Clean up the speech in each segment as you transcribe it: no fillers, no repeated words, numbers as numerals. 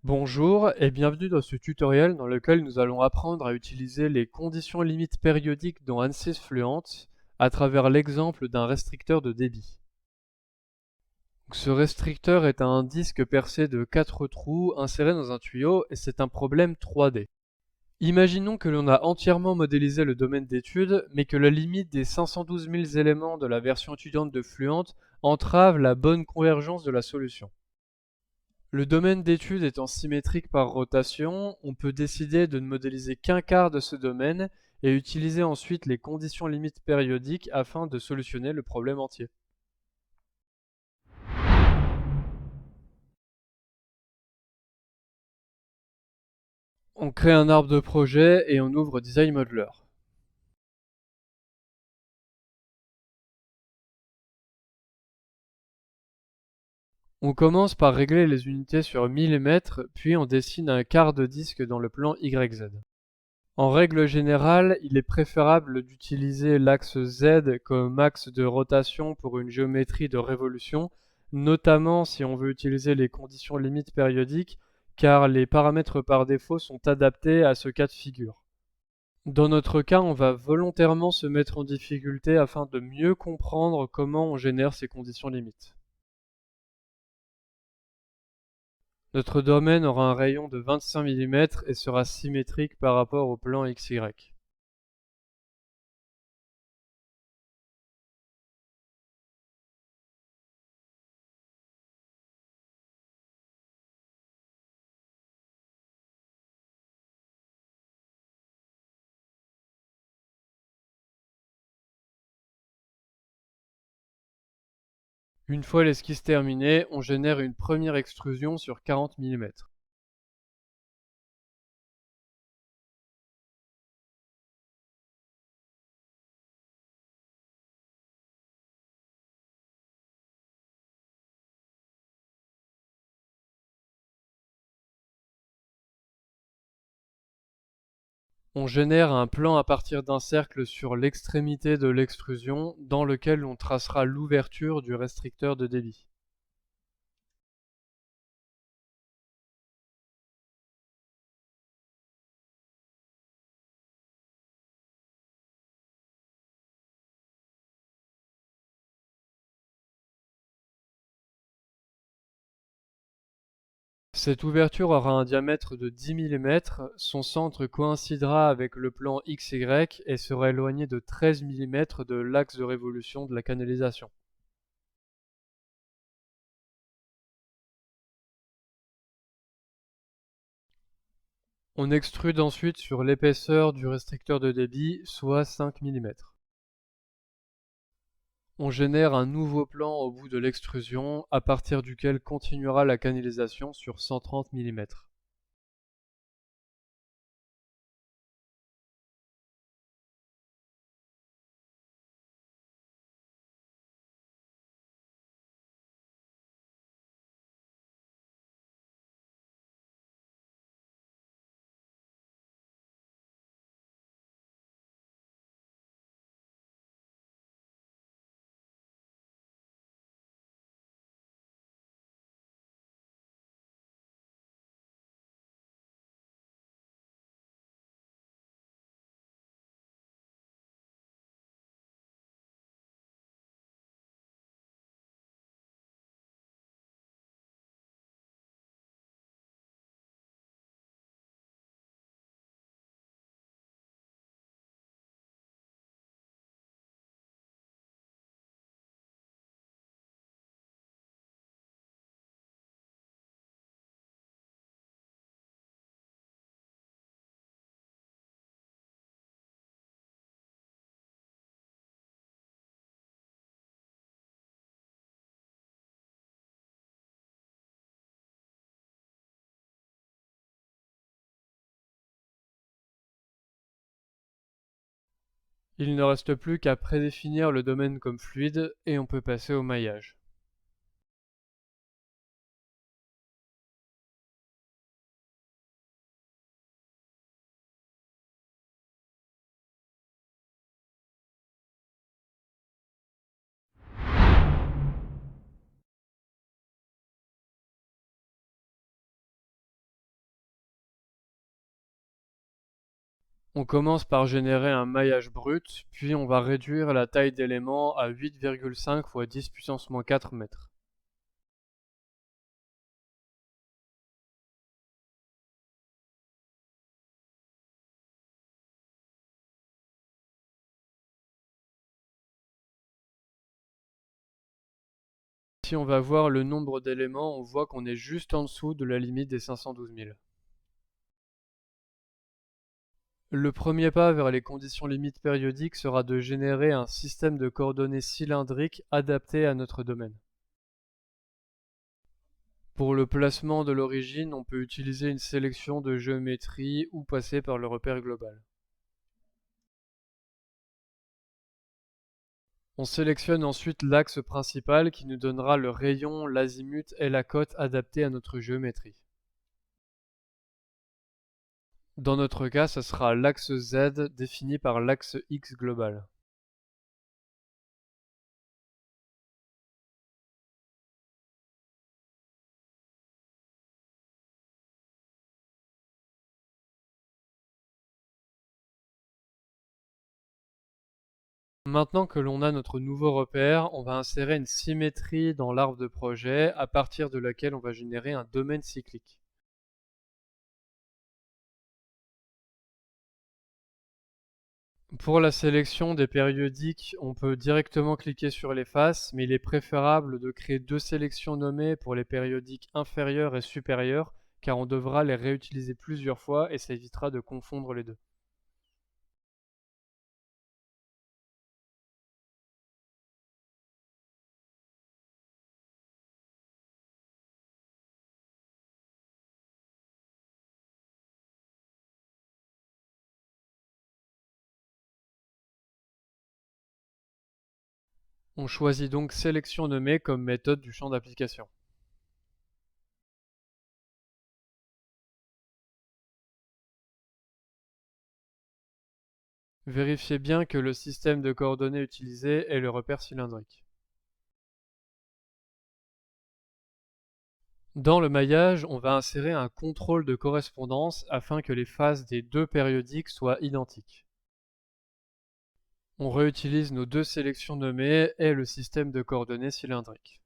Bonjour et bienvenue dans ce tutoriel dans lequel nous allons apprendre à utiliser les conditions limites périodiques dans ANSYS Fluent à travers l'exemple d'un restricteur de débit. Donc, ce restricteur est un disque percé de 4 trous inséré dans un tuyau et c'est un problème 3D. Imaginons que l'on a entièrement modélisé le domaine d'étude mais que la limite des 512 000 éléments de la version étudiante de Fluent entrave la bonne convergence de la solution. Le domaine d'étude étant symétrique par rotation, on peut décider de ne modéliser qu'un quart de ce domaine et utiliser ensuite les conditions limites périodiques afin de solutionner le problème entier. On crée un arbre de projet et on ouvre Design Modeler. On commence par régler les unités sur millimètres, puis on dessine un quart de disque dans le plan YZ. En règle générale, il est préférable d'utiliser l'axe Z comme axe de rotation pour une géométrie de révolution, notamment si on veut utiliser les conditions limites périodiques, car les paramètres par défaut sont adaptés à ce cas de figure. Dans notre cas, on va volontairement se mettre en difficulté afin de mieux comprendre comment on génère ces conditions limites. Notre domaine aura un rayon de 25 mm et sera symétrique par rapport au plan XY. Une fois l'esquisse terminée, on génère une première extrusion sur 40 mm. On génère un plan à partir d'un cercle sur l'extrémité de l'extrusion dans lequel on tracera l'ouverture du restricteur de débit. Cette ouverture aura un diamètre de 10 mm, son centre coïncidera avec le plan XY et sera éloigné de 13 mm de l'axe de révolution de la canalisation. On extrude ensuite sur l'épaisseur du restricteur de débit, soit 5 mm. On génère un nouveau plan au bout de l'extrusion, à partir duquel continuera la canalisation sur 130 mm. Il ne reste plus qu'à prédéfinir le domaine comme fluide et on peut passer au maillage. On commence par générer un maillage brut, puis on va réduire la taille d'éléments à 8,5 fois 10 puissance moins 4 mètres. Si on va voir le nombre d'éléments, on voit qu'on est juste en dessous de la limite des 512 000. Le premier pas vers les conditions limites périodiques sera de générer un système de coordonnées cylindriques adapté à notre domaine. Pour le placement de l'origine, on peut utiliser une sélection de géométrie ou passer par le repère global. On sélectionne ensuite l'axe principal qui nous donnera le rayon, l'azimut et la cote adaptés à notre géométrie. Dans notre cas, ce sera l'axe Z défini par l'axe X global. Maintenant que l'on a notre nouveau repère, on va insérer une symétrie dans l'arbre de projet à partir de laquelle on va générer un domaine cyclique. Pour la sélection des périodiques, on peut directement cliquer sur les faces, mais il est préférable de créer deux sélections nommées pour les périodiques inférieurs et supérieurs, car on devra les réutiliser plusieurs fois et ça évitera de confondre les deux. On choisit donc sélection nommée comme méthode du champ d'application. Vérifiez bien que le système de coordonnées utilisé est le repère cylindrique. Dans le maillage, on va insérer un contrôle de correspondance afin que les phases des deux périodiques soient identiques. On réutilise nos deux sélections nommées et le système de coordonnées cylindriques.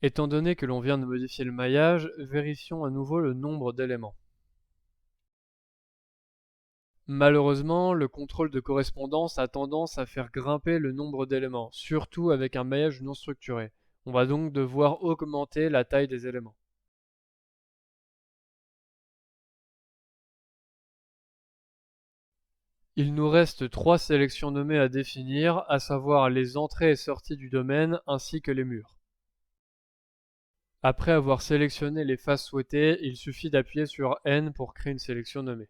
Étant donné que l'on vient de modifier le maillage, vérifions à nouveau le nombre d'éléments. Malheureusement, le contrôle de correspondance a tendance à faire grimper le nombre d'éléments, surtout avec un maillage non structuré. On va donc devoir augmenter la taille des éléments. Il nous reste trois sélections nommées à définir, à savoir les entrées et sorties du domaine ainsi que les murs. Après avoir sélectionné les faces souhaitées, il suffit d'appuyer sur N pour créer une sélection nommée.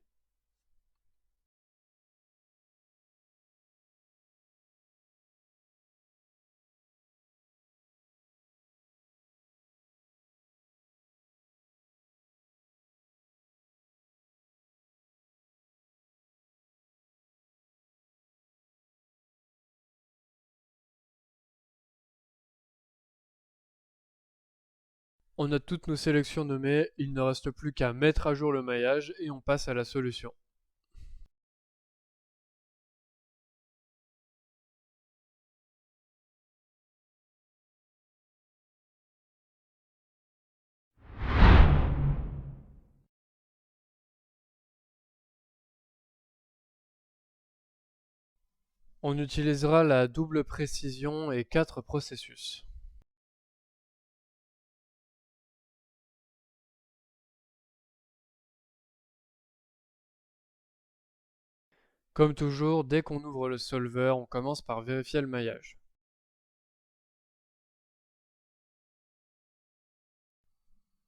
On a toutes nos sélections nommées, il ne reste plus qu'à mettre à jour le maillage et on passe à la solution. On utilisera la double précision et 4 processus. Comme toujours, dès qu'on ouvre le solver, on commence par vérifier le maillage.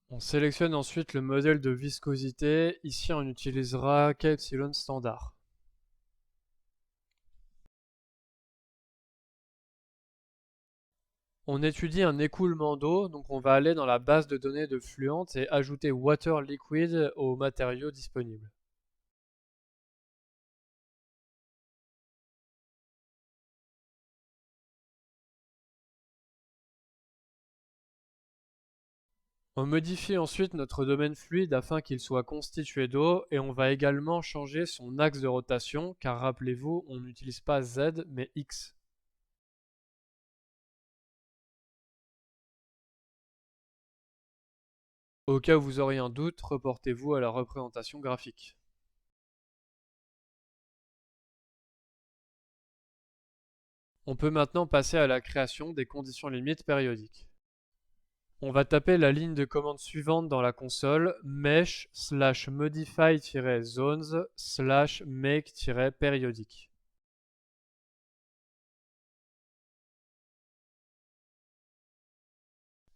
On sélectionne ensuite le modèle de viscosité, ici on utilisera K-epsilon standard. On étudie un écoulement d'eau, donc on va aller dans la base de données de Fluent et ajouter water liquid aux matériaux disponibles. On modifie ensuite notre domaine fluide afin qu'il soit constitué d'eau et on va également changer son axe de rotation car rappelez-vous, on n'utilise pas Z mais X. Au cas où vous auriez un doute, reportez-vous à la représentation graphique. On peut maintenant passer à la création des conditions limites périodiques. On va taper la ligne de commande suivante dans la console, mesh/modify-zones/make-périodique.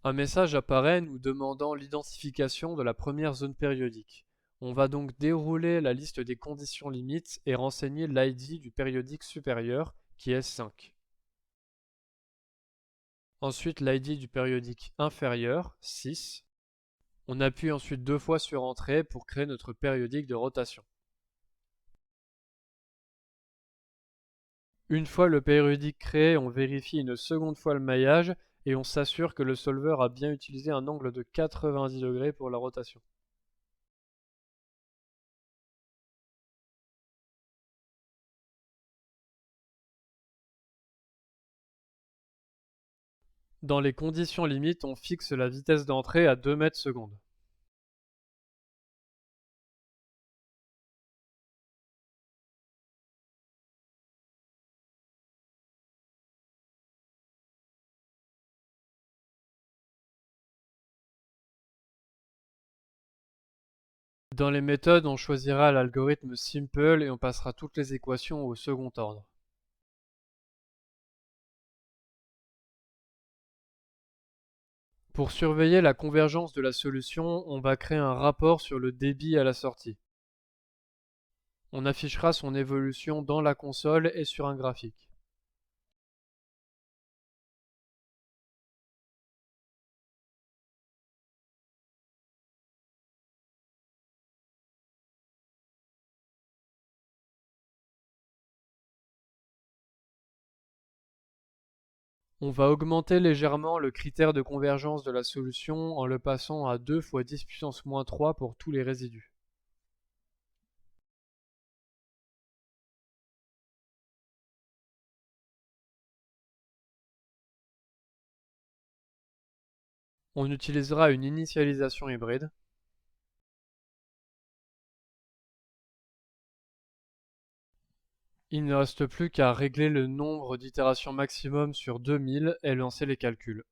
Un message apparaît nous demandant l'identification de la première zone périodique. On va donc dérouler la liste des conditions limites et renseigner l'ID du périodique supérieur qui est 5. Ensuite l'ID du périodique inférieur, 6. On appuie ensuite deux fois sur Entrée pour créer notre périodique de rotation. Une fois le périodique créé, on vérifie une seconde fois le maillage et on s'assure que le solveur a bien utilisé un angle de 90 degrés pour la rotation. Dans les conditions limites, on fixe la vitesse d'entrée à 2 mètres secondes. Dans les méthodes, on choisira l'algorithme simple et on passera toutes les équations au second ordre. Pour surveiller la convergence de la solution, on va créer un rapport sur le débit à la sortie. On affichera son évolution dans la console et sur un graphique. On va augmenter légèrement le critère de convergence de la solution en le passant à 2 fois 10 puissance moins 3 pour tous les résidus. On utilisera une initialisation hybride. Il ne reste plus qu'à régler le nombre d'itérations maximum sur 2000 et lancer les calculs.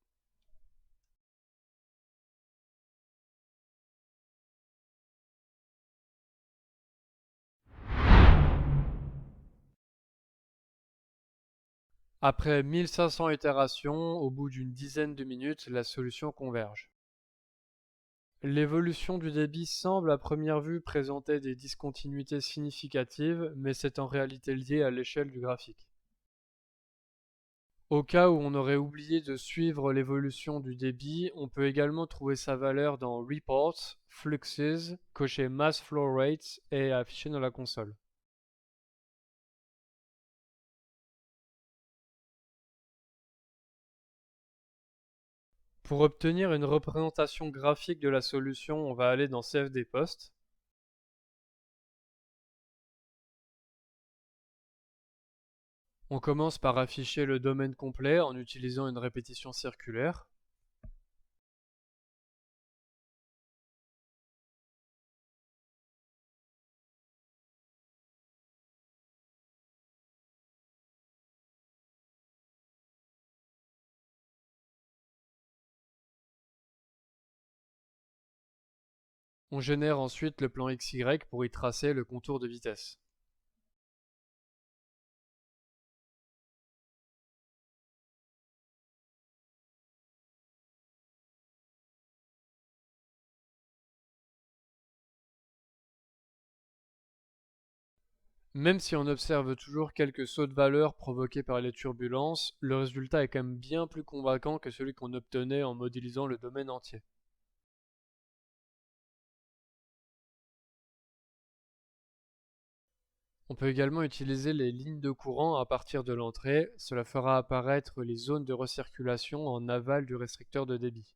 Après 1500 itérations, au bout d'une dizaine de minutes, la solution converge. L'évolution du débit semble à première vue présenter des discontinuités significatives, mais c'est en réalité lié à l'échelle du graphique. Au cas où on aurait oublié de suivre l'évolution du débit, on peut également trouver sa valeur dans Reports, Fluxes, cocher Mass Flow Rates et afficher dans la console. Pour obtenir une représentation graphique de la solution, on va aller dans CFD Post. On commence par afficher le domaine complet en utilisant une répétition circulaire. On génère ensuite le plan XY pour y tracer le contour de vitesse. Même si on observe toujours quelques sauts de valeur provoqués par les turbulences, le résultat est quand même bien plus convaincant que celui qu'on obtenait en modélisant le domaine entier. On peut également utiliser les lignes de courant à partir de l'entrée, cela fera apparaître les zones de recirculation en aval du restricteur de débit.